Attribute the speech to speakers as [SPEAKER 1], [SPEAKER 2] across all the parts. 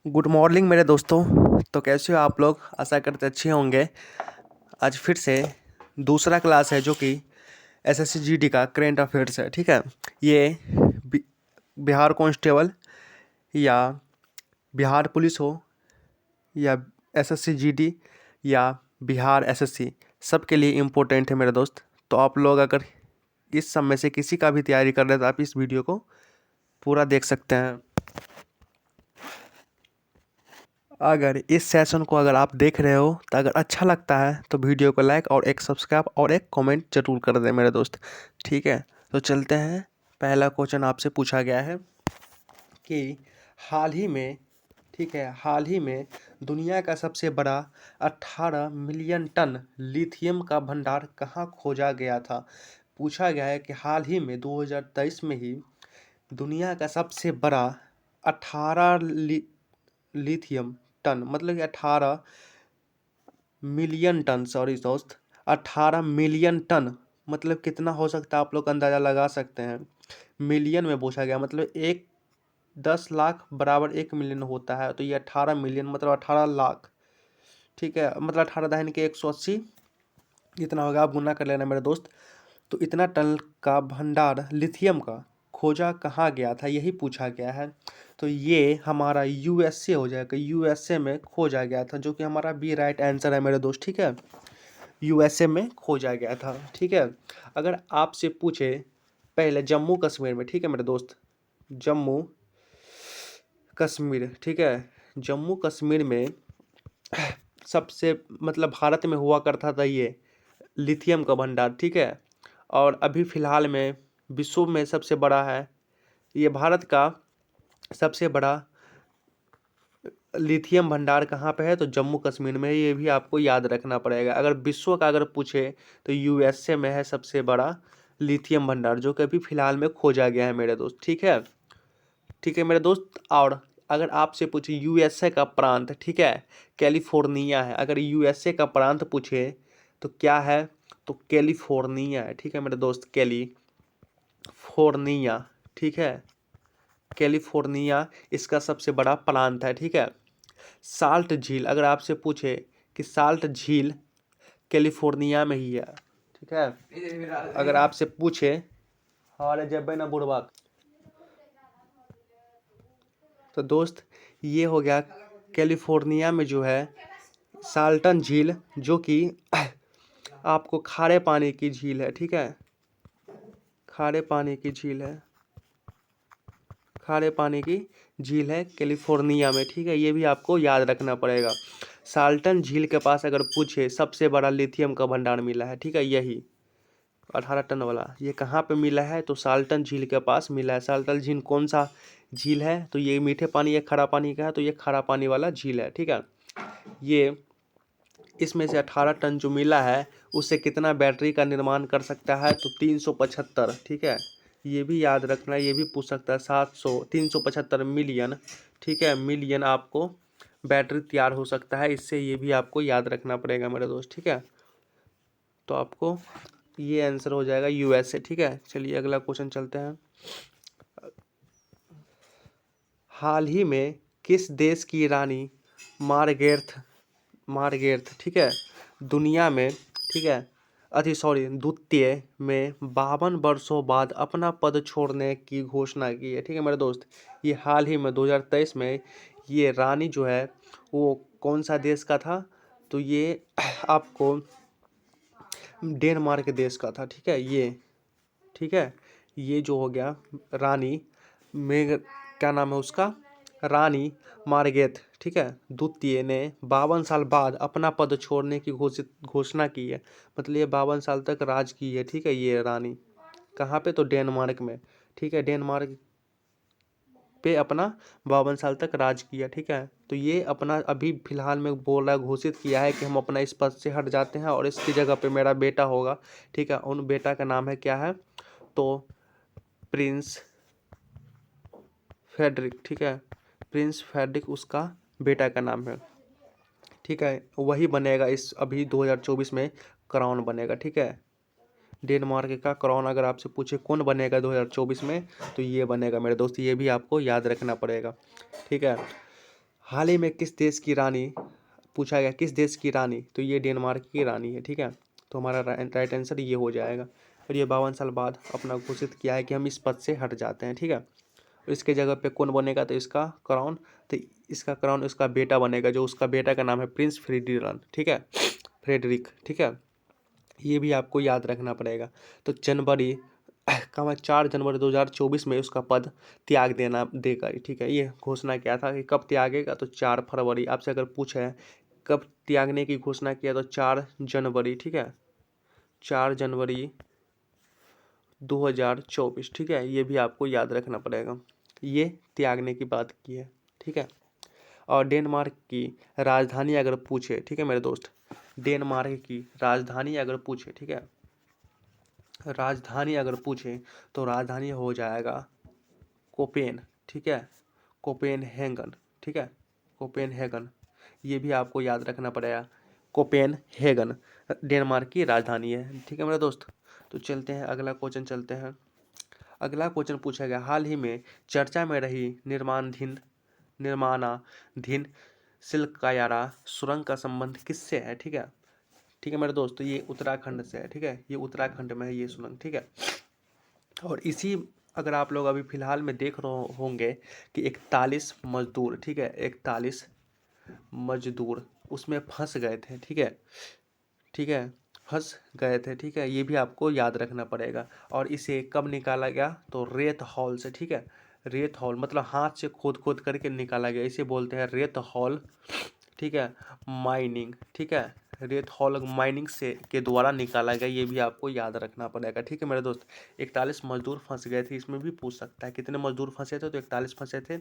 [SPEAKER 1] Good morning मेरे दोस्तों। तो कैसे हो आप लोग? आशा करते अच्छे होंगे। आज फिर से दूसरा क्लास है जो कि एसएससी जीडी का करेंट अफेयर्स है। ठीक है, ये बि- बिहार कांस्टेबल या बिहार पुलिस हो या एसएससी जीडी या बिहार एसएससी, सबके लिए इम्पोर्टेंट है मेरे दोस्त। तो आप लोग अगर इस सब में से किसी का भी तैयारी कर रहे हैं तो आप इस वीडियो को पूरा देख सकते हैं। अगर इस सेशन को अगर आप देख रहे हो तो अगर अच्छा लगता है तो वीडियो को लाइक और एक सब्सक्राइब और एक कमेंट जरूर कर दें मेरे दोस्त। ठीक है, तो चलते हैं। पहला क्वेश्चन आपसे पूछा गया है कि हाल ही में, ठीक है, हाल ही में दुनिया का सबसे बड़ा 18 मिलियन टन लिथियम का भंडार कहाँ खोजा गया था। पूछा गया है कि हाल ही में 2023 में ही दुनिया का सबसे बड़ा 18 लिथियम टन, मतलब कि 18 मिलियन टन, सॉरी दोस्त, 18 मिलियन टन मतलब कितना हो सकता है आप लोग अंदाज़ा लगा सकते हैं। मिलियन में पूछा गया, मतलब एक 10 लाख बराबर 1 मिलियन होता है, तो ये 18 मिलियन मतलब 18 लाख। ठीक है, मतलब 18 दहन के 180 इतना होगा, आप गुना कर लेना मेरे दोस्त। तो इतना टन का भंडार लिथियम का खोजा कहाँ गया था, यही पूछा गया है। तो ये हमारा यूएसए हो जाएगा, यूएसए में खोजा गया था, जो कि हमारा बी राइट आंसर है मेरे दोस्त। ठीक है, यूएसए में खोजा गया था। ठीक है, अगर आपसे पूछे पहले जम्मू कश्मीर में, ठीक है मेरे दोस्त, जम्मू कश्मीर, ठीक है, जम्मू कश्मीर में सबसे मतलब भारत में हुआ करता था ये लिथियम का भंडार। ठीक है, और अभी फ़िलहाल में विश्व में सबसे बड़ा है ये, भारत का सबसे बड़ा लिथियम भंडार कहाँ पे है, तो जम्मू कश्मीर में है। ये भी आपको याद रखना पड़ेगा। अगर विश्व का अगर पूछे तो यूएसए में है सबसे बड़ा लिथियम भंडार, जो कि अभी फ़िलहाल में खोजा गया है मेरे दोस्त। ठीक है, ठीक है मेरे दोस्त। और अगर आपसे पूछे यूएसए का प्रांत, ठीक है, कैलिफोर्निया है। अगर यूएसए का प्रांत पूछे तो क्या है, तो कैलिफोर्निया है। ठीक है मेरे दोस्त, कैलिफोर्निया। ठीक है, कैलिफोर्निया इसका सबसे बड़ा प्रांत है। ठीक है, साल्ट झील, अगर आपसे पूछे कि साल्ट झील कैलिफोर्निया में ही है। ठीक है, अगर आपसे पूछे, हमारे जब ना बुढ़वा, तो दोस्त ये हो गया कैलिफोर्निया में जो है साल्टन झील, जो कि आपको खारे पानी की झील है। ठीक है, खारे पानी की झील है, खारे पानी की झील है कैलिफोर्निया में। ठीक है, ये भी आपको याद रखना पड़ेगा। साल्टन झील के पास अगर पूछे सबसे बड़ा लिथियम का भंडार मिला है, ठीक है, यही 18 टन वाला, ये कहाँ पे मिला है, तो साल्टन झील के पास मिला है। साल्टन झील कौन सा झील है, तो ये मीठे पानी या खारा पानी का है, तो ये खारा पानी वाला झील है। ठीक है, ये इसमें से 18 टन जो मिला है उससे कितना बैटरी का निर्माण कर सकता है, तो 375। ठीक है, ये भी याद रखना, ये भी पूछ सकता है। 375 मिलियन, ठीक है, मिलियन आपको बैटरी तैयार हो सकता है इससे, ये भी आपको याद रखना पड़ेगा मेरे दोस्त। ठीक है, तो आपको ये आंसर हो जाएगा यूएसए। ठीक है, चलिए अगला क्वेश्चन चलते हैं। हाल ही में किस देश की रानी मार्गरेट, ठीक है, दुनिया में, ठीक है, द्वितीय में 52 वर्षों बाद अपना पद छोड़ने की घोषणा की है। ठीक है मेरे दोस्त, ये हाल ही में 2023 में ये रानी जो है वो कौन सा देश का था, तो ये आपको डेनमार्क देश का था। ठीक है, ये, ठीक है, ये जो हो गया रानी मेघ, क्या नाम है उसका, रानी मार्गरेट, ठीक है, द्वितीय ने 52 साल बाद अपना पद छोड़ने की घोषणा की है। मतलब ये 52 साल तक राज की है। ठीक है, ये रानी कहाँ पे, तो डेनमार्क में। ठीक है, डेनमार्क पे अपना 52 साल तक राज किया। ठीक है, तो ये अपना अभी फिलहाल में बोल रहा है, घोषित किया है कि हम अपना इस पद से हट जाते हैं और इसकी जगह पे मेरा बेटा होगा। ठीक है, उन बेटा का नाम है क्या है, तो प्रिंस फेडरिक। ठीक है, प्रिंस फेडरिक उसका बेटा का नाम है। ठीक है, वही बनेगा इस अभी 2024 में क्राउन बनेगा। ठीक है, डेनमार्क का क्राउन अगर आपसे पूछे कौन बनेगा 2024 में, तो ये बनेगा मेरे दोस्त, ये भी आपको याद रखना पड़ेगा। ठीक है, हाल ही में किस देश की रानी, पूछा गया किस देश की रानी, तो ये डेनमार्क की रानी है, ठीक है। तो हमारा राइट आंसर ये हो जाएगा। और ये 52 साल बाद अपना घोषित किया है कि हम इस पद से हट जाते हैं, ठीक है। और इसके जगह पे कौन बनेगा, तो इसका क्राउन, तो इसका क्राउन उसका बेटा बनेगा, जो उसका बेटा का नाम है प्रिंस फ्रीडिरन, ठीक है, फ्रेडरिक, ठीक है। ये भी आपको याद रखना पड़ेगा। तो जनवरी कब 4 जनवरी 2024 में उसका पद त्याग देगा, ठीक है। ये घोषणा किया था कि कब त्यागेगा, तो 4 फरवरी। आपसे अगर पूछे है कब त्यागने की घोषणा किया, तो 4 जनवरी, ठीक है, 4 जनवरी 2024, ठीक है। ये भी आपको याद रखना पड़ेगा, ये त्यागने की बात की है, ठीक है। और डेनमार्क की राजधानी अगर पूछे, ठीक है मेरे दोस्त, डेनमार्क की राजधानी अगर पूछे, ठीक है, राजधानी अगर पूछे तो राजधानी हो जाएगा कोपेन, ठीक है, कोपेनहेगन, ठीक है, कोपेनहेगन। ये भी आपको याद रखना पड़ेगा, कोपेनहेगन डेनमार्क की राजधानी है, ठीक है मेरे दोस्त। तो चलते हैं अगला क्वेश्चन, चलते हैं। अगला क्वेश्चन पूछा गया, हाल ही में चर्चा में रही निर्माणाधीन सिल्कायारा सुरंग का संबंध किससे है, ठीक है। ठीक है मेरे दोस्त, तो ये उत्तराखंड से है, ठीक है, ये उत्तराखंड में है ये सुरंग, ठीक है। और इसी, अगर आप लोग अभी फिलहाल में देख रहे होंगे कि 41 मजदूर, ठीक है, 41 मजदूर उसमें फंस गए थे, ठीक है, ठीक है, फंस गए थे, ठीक है। ये भी आपको याद रखना पड़ेगा। और इसे कब निकाला गया, तो रेत हॉल से, ठीक है, रेत हॉल मतलब हाथ से खोद खोद करके निकाला गया, इसे बोलते हैं रेत हॉल, ठीक है, माइनिंग, ठीक है, रेत हॉल माइनिंग से के द्वारा निकाला गया, ये भी आपको याद रखना पड़ेगा, ठीक है मेरे दोस्त। 41 मजदूर फंस गए थे, इसमें भी पूछ सकता है कितने मजदूर फंसे थे, तो 41 फंसे थे।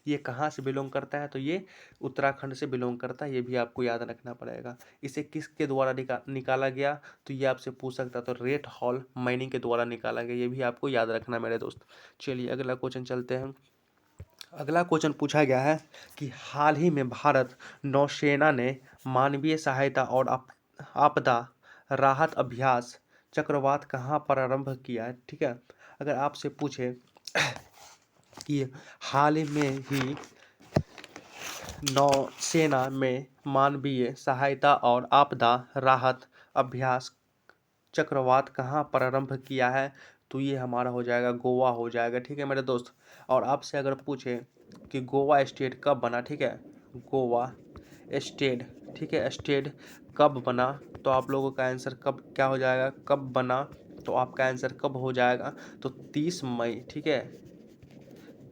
[SPEAKER 1] ये कहाँ से बिलोंग करता है, तो ये उत्तराखंड से बिलोंग करता है, ये भी आपको याद रखना पड़ेगा। इसे किसके द्वारा निकाला गया, तो ये आपसे पूछ सकता है, तो रेत हॉल माइनिंग के द्वारा निकाला गया, ये भी आपको याद रखना मेरे दोस्त। चलिए अगला क्वेश्चन चलते हैं। अगला क्वेश्चन पूछा गया है कि हाल ही में भारत नौसेना ने मानवीय सहायता और आपदा राहत अभ्यास चक्रवात कहाँ प्रारंभ किया है, ठीक है। अगर आपसे पूछे कि हाल ही में ही नौसेना में मानवीय सहायता और आपदा राहत अभ्यास चक्रवात कहाँ प्रारंभ किया है, तो ये हमारा हो जाएगा गोवा हो जाएगा, ठीक है मेरे दोस्त। और आपसे अगर पूछे कि गोवा स्टेट कब बना, ठीक है, गोवा स्टेट, ठीक है, स्टेट कब बना, तो आप लोगों का आंसर कब क्या हो जाएगा, कब बना, तो आपका आंसर कब हो जाएगा, तो 30 मई, ठीक है,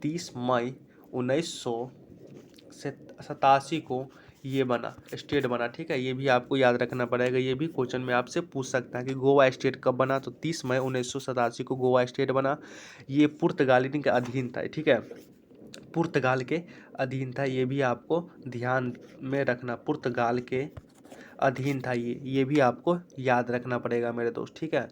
[SPEAKER 1] 30 मई 1987 को ये बना, स्टेट बना, ठीक है। ये भी आपको याद रखना पड़ेगा, ये भी क्वेश्चन में आपसे पूछ सकता है कि गोवा स्टेट कब बना, तो 30 मई 1987 को गोवा स्टेट बना। ये पुर्तगाली के अधीन था, ठीक है, पुर्तगाल के अधीन था, ये भी आपको ध्यान में रखना, पुर्तगाल के अधीन था ये भी आपको याद रखना पड़ेगा मेरे दोस्त, ठीक है।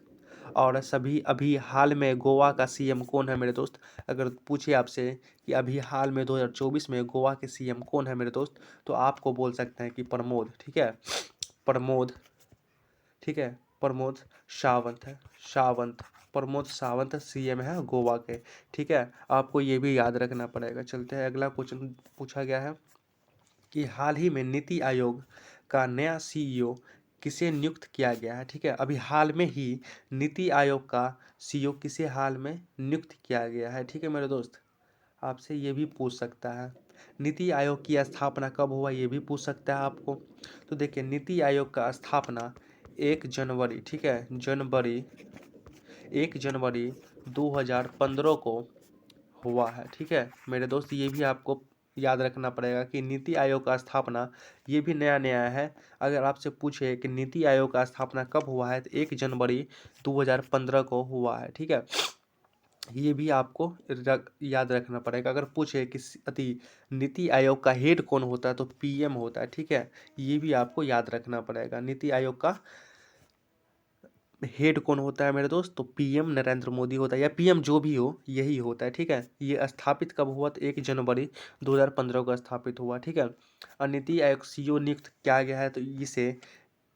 [SPEAKER 1] और सभी अभी हाल में गोवा का सीएम कौन है मेरे दोस्त, अगर पूछे आपसे कि अभी हाल में 2024 में गोवा के सीएम कौन है मेरे दोस्त, तो आपको बोल सकते हैं कि प्रमोद, ठीक है, प्रमोद, ठीक है, प्रमोद सावंत है, सावंत, प्रमोद सावंत सीएम है गोवा के, ठीक है। आपको ये भी याद रखना पड़ेगा। चलते हैं अगला क्वेश्चन पूछा गया है कि हाल ही में नीति आयोग का नया सीईओ किसे नियुक्त किया गया है, ठीक है। अभी हाल में ही नीति आयोग का सीईओ किसे हाल में नियुक्त किया गया है, ठीक है मेरे दोस्त। आपसे ये भी पूछ सकता है नीति आयोग की स्थापना कब हुआ, ये भी पूछ सकता है आपको। तो देखिए नीति आयोग का स्थापना 1 जनवरी, ठीक है, जनवरी 1 जनवरी 2015 को हुआ है, ठीक है मेरे दोस्त। ये भी आपको याद रखना पड़ेगा कि नीति आयोग का स्थापना ये भी नया नया है। अगर आपसे पूछे कि नीति आयोग का स्थापना कब हुआ है, तो 1 जनवरी 2015 को हुआ है, ठीक है। ये भी आपको याद रखना पड़ेगा। अगर पूछे कि नीति आयोग का हेड कौन होता है, तो पीएम होता है, ठीक है। ये भी आपको याद रखना पड़ेगा, नीति आयोग का हेड कौन होता है मेरे दोस्त, तो पीएम नरेंद्र मोदी होता है, या पीएम जो भी हो यही होता है, ठीक है। ये स्थापित कब हुआ, तो 1 जनवरी 2015 को स्थापित हुआ, ठीक है। और नीति आयोग सीईओ नियुक्त किया गया है, तो इसे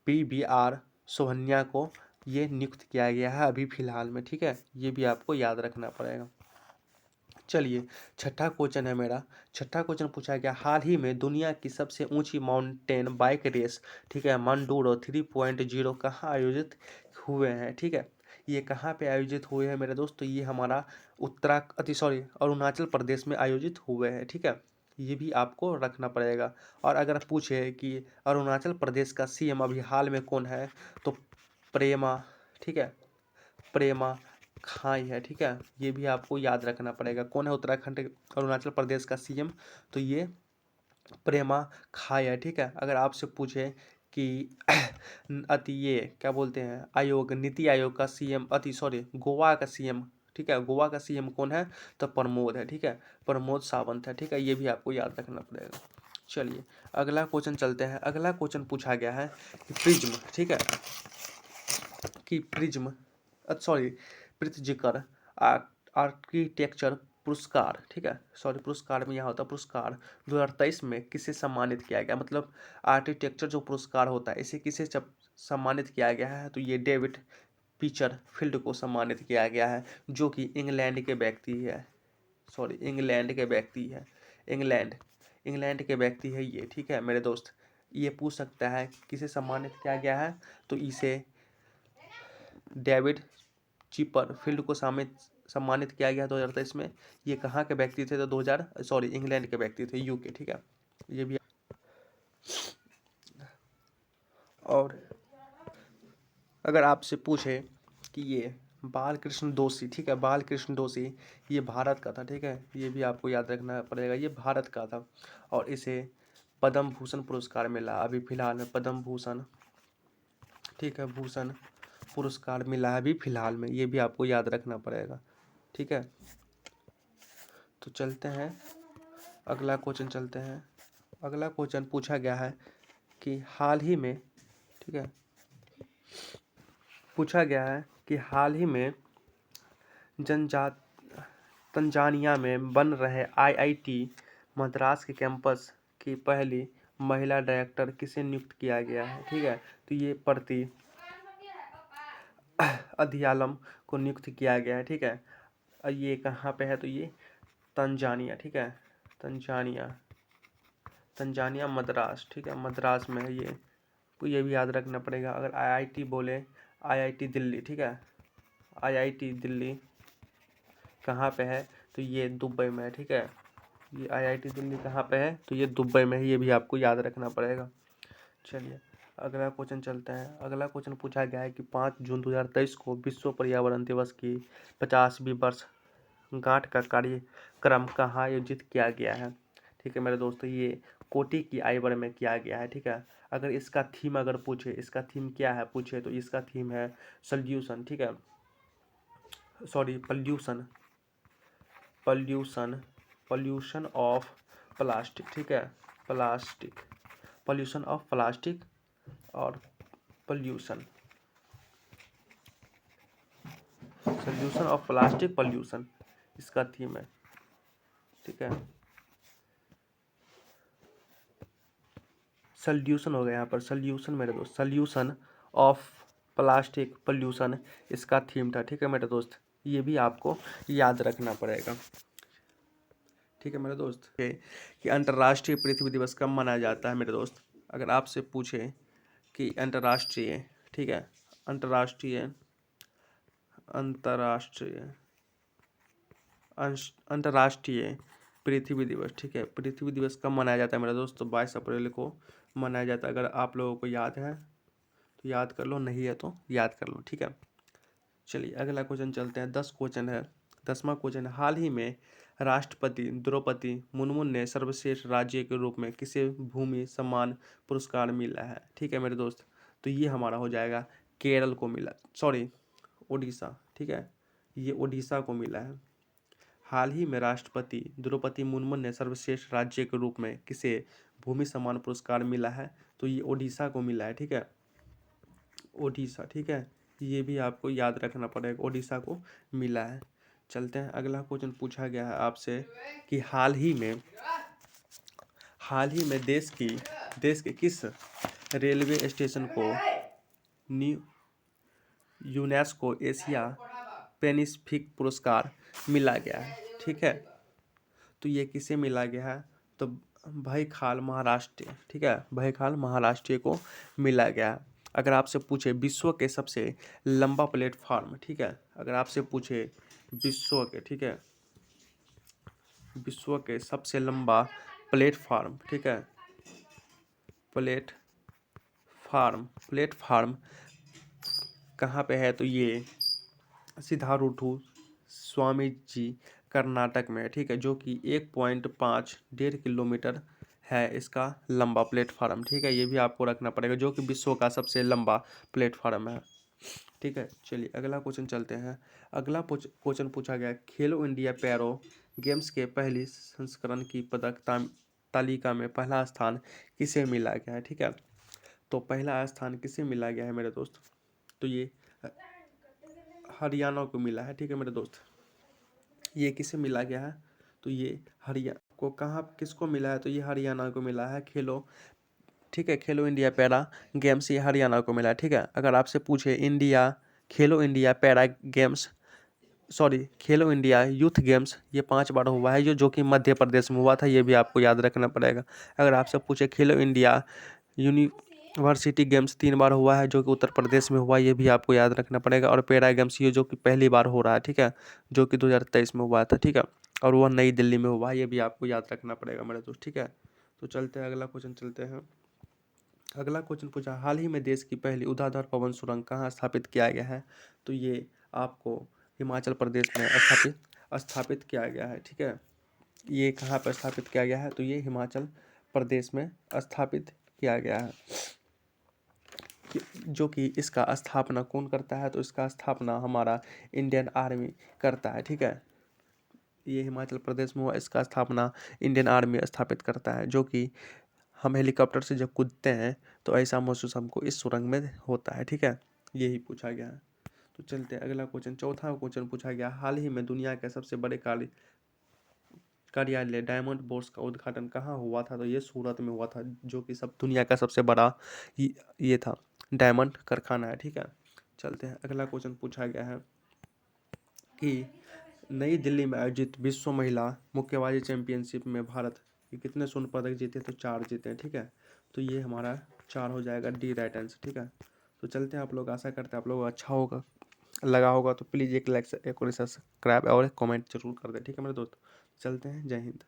[SPEAKER 1] PBR सोहनिया को ये नियुक्त किया गया है अभी फिलहाल में, ठीक है। ये भी आपको याद रखना पड़ेगा। चलिए, छठा क्वेश्चन है मेरा। छठा क्वेश्चन पूछा गया, हाल ही में दुनिया की सबसे ऊंची माउंटेन बाइक रेस, ठीक है, मांडोरो 3.0 कहाँ आयोजित हुए हैं? ठीक है, ये कहाँ पे आयोजित हुए हैं मेरे दोस्त? तो ये हमारा अरुणाचल प्रदेश में आयोजित हुए हैं। ठीक है, ये भी आपको रखना पड़ेगा। और अगर पूछे कि अरुणाचल प्रदेश का सीएम अभी हाल में कौन है, तो प्रेमा, ठीक है, प्रेमा खाई है। ठीक है, ये भी आपको याद रखना पड़ेगा। कौन है उत्तराखंड अरुणाचल प्रदेश का सीएम? तो ये प्रेमा खाई है। ठीक है, अगर आपसे पूछे कि ये क्या बोलते हैं, नीति आयोग का सीएम गोवा का सीएम, ठीक है, गोवा का सीएम कौन है? तो प्रमोद है। ठीक है, प्रमोद सावंत है। ठीक है, ये भी आपको याद रखना पड़ेगा। चलिए, अगला क्वेश्चन चलते हैं। अगला क्वेश्चन पूछा गया है कि प्रिज्म, ठीक है, कि प्रिज्म प्रित्जकर आर्किटेक्चर पुरस्कार, ठीक है, पुरस्कार में यहाँ होता है पुरस्कार 2023 में किसे सम्मानित किया गया? मतलब आर्किटेक्चर जो पुरस्कार होता है, इसे किसे सम्मानित किया गया है? तो ये डेविड पीचर फील्ड को सम्मानित किया गया है, जो कि इंग्लैंड के व्यक्ति है। इंग्लैंड के व्यक्ति है ये। ठीक है मेरे दोस्त, ये पूछ सकता है किसे सम्मानित किया गया है? तो इसे डेविड चिपर फील्ड को सम्मानित किया गया 2023 में। ये कहाँ के व्यक्ति थे? तो इंग्लैंड के व्यक्ति थे, यूके। ठीक है, ये भी। और अगर आपसे पूछे कि ये बालकृष्ण दोषी, ठीक है, बालकृष्ण दोषी ये भारत का था। ठीक है, ये भी आपको याद रखना पड़ेगा, ये भारत का था। और इसे पद्म भूषण पुरस्कार मिला अभी फिलहाल में, पद्म भूषण, ठीक है, भूषण पुरस्कार मिला है अभी फिलहाल में, ये भी आपको याद रखना पड़ेगा। ठीक है, तो चलते हैं अगला क्वेश्चन चलते हैं। अगला क्वेश्चन पूछा गया है कि हाल ही में, ठीक है, पूछा गया है कि हाल ही में तंजानिया में बन रहे आईआईटी मद्रास के कैंपस की पहली महिला डायरेक्टर किसे नियुक्त किया गया है? ठीक है, तो ये प्रति अदियालम को नियुक्त किया गया है। ठीक है, और ये कहाँ पे है? तो ये तंजानिया, ठीक है, तंजानिया मद्रास, ठीक है, मद्रास में है ये। तो ये भी याद रखना पड़ेगा। अगर आईआईटी बोले, आईआईटी दिल्ली, ठीक है, आईआईटी दिल्ली कहाँ पे है? तो ये दुबई में है। ठीक है, ये आईआईटी दिल्ली कहाँ पे है? तो ये दुबई में है, ये भी आपको याद रखना पड़ेगा। चलिए, अगला क्वेश्चन चलता है। अगला क्वेश्चन पूछा गया है कि 5 जून 2023 को विश्व पर्यावरण दिवस की 50वीं वर्षगांठ का कार्यक्रम कहाँ आयोजित किया गया है? ठीक है मेरे दोस्तों, ये कोटी की आईवर में किया गया है। ठीक है, अगर इसका थीम अगर पूछे, इसका थीम क्या है पूछे, तो इसका थीम है सॉल्यूशन, ठीक है, पॉल्यूशन ऑफ प्लास्टिक, ठीक है, पॉल्यूशन ऑफ प्लास्टिक और सोल्यूशन ऑफ प्लास्टिक पॉल्यूशन, इसका थीम है। ठीक है, सोल्यूशन हो गया यहाँ पर, सोल्यूशन मेरे दोस्त, सोल्यूशन ऑफ प्लास्टिक पॉल्यूशन इसका थीम था। ठीक है मेरे दोस्त, ये भी आपको याद रखना पड़ेगा। ठीक है मेरे दोस्त, कि अंतर्राष्ट्रीय पृथ्वी दिवस कब मनाया जाता है मेरे दोस्त? अगर आपसे पूछे कि अंतर्राष्ट्रीय, ठीक है, अंतर्राष्ट्रीय पृथ्वी दिवस, ठीक है, पृथ्वी दिवस कब मनाया जाता है मेरा दोस्त? तो 22 अप्रैल को मनाया जाता है। अगर आप लोगों को याद है तो याद कर लो, नहीं है तो याद कर लो। ठीक है, चलिए अगला क्वेश्चन चलते हैं। 10 क्वेश्चन है। 10वां क्वेश्चन, हाल ही में राष्ट्रपति द्रौपदी मुर्मू ने सर्वश्रेष्ठ राज्य के रूप में किसे भूमि सम्मान पुरस्कार मिला है? ठीक है मेरे दोस्त, तो ये हमारा हो जाएगा केरल को मिला, उड़ीसा। ठीक है, ये उड़ीसा को मिला है। हाल ही में राष्ट्रपति द्रौपदी मुर्मू ने सर्वश्रेष्ठ राज्य के रूप में किसे भूमि सम्मान पुरस्कार मिला है? तो ये ओडिशा को मिला है। ठीक है, ओडिशा, ठीक है, ये भी आपको याद रखना पड़ेगा, ओडिशा को मिला है। चलते हैं, अगला क्वेश्चन पूछा गया है आपसे कि हाल ही में देश के किस रेलवे स्टेशन को यूनेस्को एशिया पैसिफिक पुरस्कार मिला गया है? ठीक है, तो ये किसे मिला गया है? तो भाईखाल महाराष्ट्र, ठीक है, भाईखाल महाराष्ट्र को मिला गया है। अगर आपसे पूछे विश्व के सबसे लंबा प्लेटफार्म, ठीक है, अगर आपसे पूछे विश्व के, ठीक है, विश्व के सबसे लंबा प्लेटफार्म, ठीक है, प्लेटफार्म कहाँ पे है? तो ये सिद्धारूढ़ स्वामी जी कर्नाटक में है, ठीक है, जो कि 1.5 डेढ़ किलोमीटर है इसका लंबा प्लेटफार्म, ठीक है, ये भी आपको रखना पड़ेगा, जो कि विश्व का सबसे लंबा प्लेटफार्म है, ठीक है। चलिए अगला क्वेश्चन चलते हैं। अगला क्वेश्चन पूछा गया, खेलो इंडिया पैरो गेम्स के पहली संस्करण की पदक तालिका में पहला स्थान किसे मिला गया है? ठीक है, तो पहला स्थान किसे मिला गया है मेरे दोस्त? तो ये हरियाणा को मिला है, ठीक है मेरे दोस्त। ये किसे मिला गया है? तो ये हरियाणा को, कहाँ किसको मिला है? तो ये हरियाणा को मिला है। खेलो, ठीक है, खेलो इंडिया पैरा गेम्स ये हरियाणा को मिला है, ठीक है। अगर आपसे पूछे खेलो इंडिया पैरा गेम्स, सॉरी, खेलो इंडिया यूथ गेम्स ये 5 बार हुआ है, जो कि मध्य प्रदेश में हुआ था, ये भी आपको याद रखना पड़ेगा। अगर आपसे पूछे खेलो इंडिया यूनिवर्सिटी गेम्स 3 बार हुआ है, जो कि उत्तर प्रदेश में हुआ, ये भी आपको याद रखना पड़ेगा। और पैरा गेम्स ये जो कि पहली बार हो रहा है, ठीक है, जो कि 2023 में हुआ था, ठीक है, और वह नई दिल्ली में हुआ, ये भी आपको याद रखना पड़ेगा मेरे दोस्त, ठीक है। तो चलते हैं अगला क्वेश्चन चलते हैं। अगला क्वेश्चन पूछा, हाल ही में देश की पहली ऊर्ध्वाधर पवन सुरंग कहाँ स्थापित किया गया है? तो ये आपको हिमाचल प्रदेश में स्थापित किया गया है, ठीक है। ये कहाँ पर स्थापित किया गया है? तो ये हिमाचल प्रदेश में स्थापित किया गया है। जो कि इसका स्थापना कौन करता है? तो इसका स्थापना हमारा इंडियन आर्मी करता है, ठीक है। ये हिमाचल प्रदेश में हुआ, इसका स्थापना इंडियन आर्मी स्थापित करता है, जो कि हम हेलीकॉप्टर से जब कूदते हैं तो ऐसा महसूस हमको इस सुरंग में होता है, ठीक है। यही पूछा गया है। तो चलते हैं अगला क्वेश्चन। चौथा क्वेश्चन पूछा गया, हाल ही में दुनिया के सबसे बड़े कार्यालय डायमंड बोर्स का उद्घाटन कहाँ हुआ था? तो ये सूरत में हुआ था, जो कि सब दुनिया का सबसे बड़ा ये था, डायमंड कारखाना है, ठीक है। चलते हैं अगला क्वेश्चन पूछा गया है कि नई दिल्ली में आयोजित विश्व महिला मुक्केबाजी चैंपियनशिप में भारत के कितने स्वर्ण पदक जीते? तो 4 जीते हैं, ठीक है। तो ये हमारा 4 हो जाएगा, डी राइट आंसर, ठीक है। तो चलते हैं, आप लोग आशा करते हैं आप लोग अच्छा होगा लगा होगा, तो प्लीज़ एक लाइक, एक और सब्सक्राइब और एक कमेंट जरूर कर दें, ठीक है मेरे दोस्त। चलते हैं, जय हिंद।